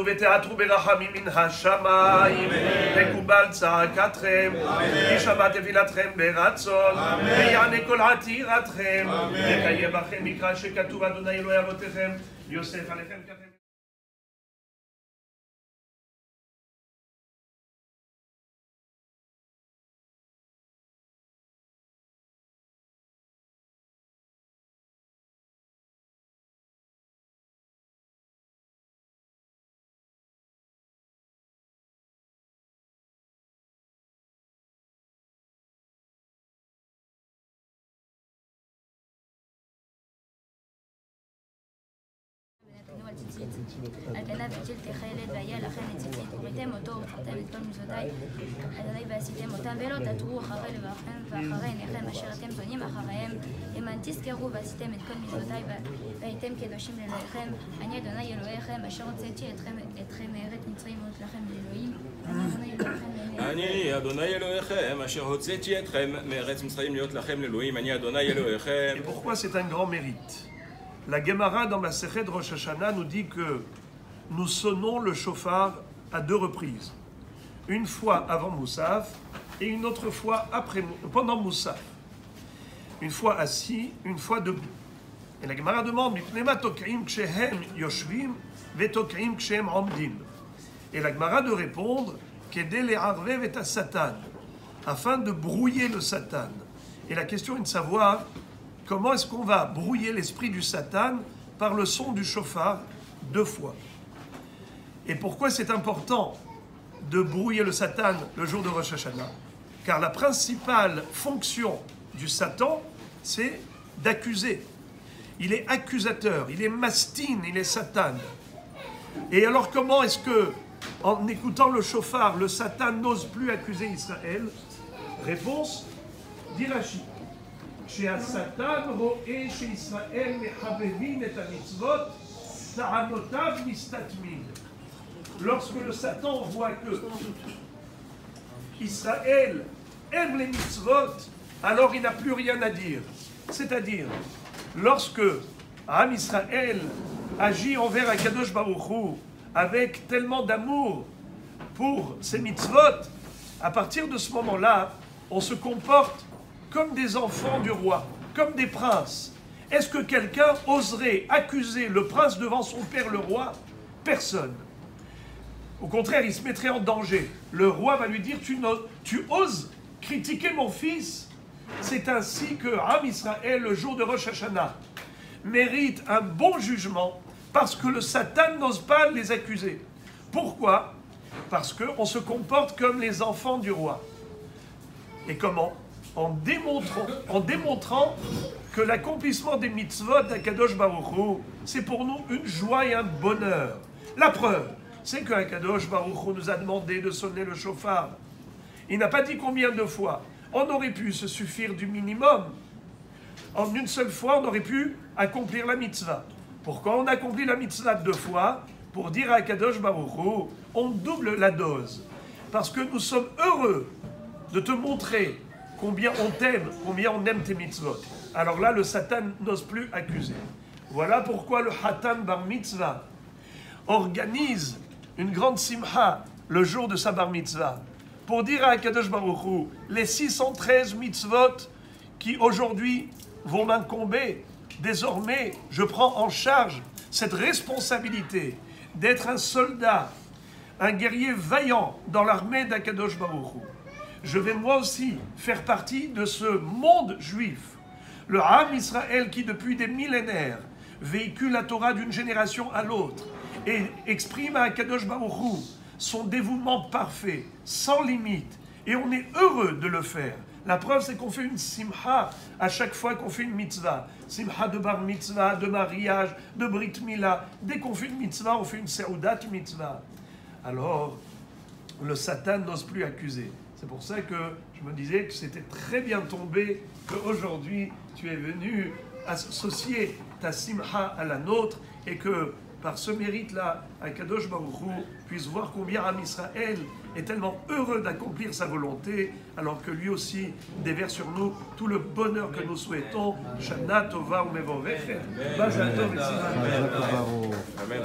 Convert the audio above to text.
ותעטרו ברחמים מן השמיים, וקובל צעקתכם, יישמע תפילתכם ברצון, ויענה כל עתירתכם, וקיים בכם מקרא שכתוב אדוני אלוהי אבותיכם, יוסף עליכם ככם. על פניו הציל תכלת והיה לכם לציצית, וראיתם אותו ובחרתם את כל מצוותיי, אדוני ועשיתם אותם, ולא תתרו אחרי לברכם ואחרי עיניכם אשר אתם זונים אחריהם, למען תזכרו ועשיתם את כל מצוותיי, והייתם קדושים לאלוהיכם, אני אדוני אלוהיכם, אשר הוצאתי אתכם מארץ מצרים להיות לכם לאלוהים, אני אדוני אלוהיכם, אשר הוצאתי אתכם מארץ מצרים להיות לכם לאלוהים, אני אדוני אלוהיכם. Et pourquoi c'est un grand mérite? La Gemara dans la Sechet Rosh Hashanah nous dit que nous sonnons le shofar à 2 reprises. Une fois avant Moussaf et une autre fois pendant Moussaf. Une fois assis, une fois debout. Et la Gemara demande et la Gemara de répondre afin de brouiller le Satan. Et la question est de savoir comment est-ce qu'on va brouiller l'esprit du Satan par le son du shofar 2 fois. Et pourquoi c'est important de brouiller le Satan le jour de Rosh Hashanah? Car la principale fonction du Satan, c'est d'accuser. Il est accusateur, il est mastine, il est Satan. Et alors comment est-ce que, en écoutant le shofar, le Satan n'ose plus accuser Israël? Réponse, dit Rashi. כשהשטן רואה שישראל מחבבים את המצוות, טענותיו מסתתמים. Lorsque le Satan voit que Israël aime les mitzvot, alors il n'a plus rien à dire. C'est-à-dire, lorsque Am Israël agit envers Akadosh Baruch Hu avec tellement d'amour pour ses mitzvot, à partir de ce moment-là, on se comporte comme des enfants du roi, comme des princes. Est-ce que quelqu'un oserait accuser le prince devant son père le roi? Personne. Au contraire, il se mettrait en danger. Le roi va lui dire, tu oses critiquer mon fils? C'est ainsi que Am Israël, le jour de Rosh Hashanah, mérite un bon jugement parce que le Satan n'ose pas les accuser. Pourquoi? Parce qu'on se comporte comme les enfants du roi. Et comment? En démontrant que l'accomplissement des mitzvot d'Akadosh Baruch Hu, c'est pour nous une joie et un bonheur. La preuve, c'est qu'Akadosh Baruch Hu nous a demandé de sonner le shofar. Il n'a pas dit combien de fois. On aurait pu se suffire du minimum. En une seule fois, on aurait pu accomplir la mitzvah. Pourquoi on accomplit la mitzvah 2 fois? Pour dire à Akadosh Baruch Hu, on double la dose. Parce que nous sommes heureux de te montrer combien on t'aime, combien on aime tes mitzvot. Alors là, le Satan n'ose plus accuser. Voilà pourquoi le Hatan Bar Mitzvah organise une grande simcha le jour de sa Bar Mitzvah pour dire à Akadosh Baruch Hu, les 613 mitzvot qui aujourd'hui vont m'incomber, désormais je prends en charge cette responsabilité d'être un soldat, un guerrier vaillant dans l'armée d'Akadosh Baruch Hu. Je vais moi aussi faire partie de ce monde juif, le Am Israël qui depuis des millénaires véhicule la Torah d'une génération à l'autre et exprime à Akadosh Baruch Hu son dévouement parfait, sans limite, et on est heureux de le faire. La preuve, c'est qu'on fait une simcha à chaque fois qu'on fait une mitzvah. Simcha de bar mitzvah, de mariage, de brit mila. Dès qu'on fait une mitzvah, on fait une seudat mitzvah. Alors, le Satan n'ose plus accuser. C'est pour ça que je me disais que c'était très bien tombé qu'aujourd'hui, tu es venu associer ta simcha à la nôtre et que par ce mérite-là, Akadosh Baruch Hu puisse voir combien Am Israël est tellement heureux d'accomplir sa volonté, alors que lui aussi déverse sur nous tout le bonheur que nous souhaitons. Shana Tova Umevorechet. Mazal Tov et Sivan. Amen.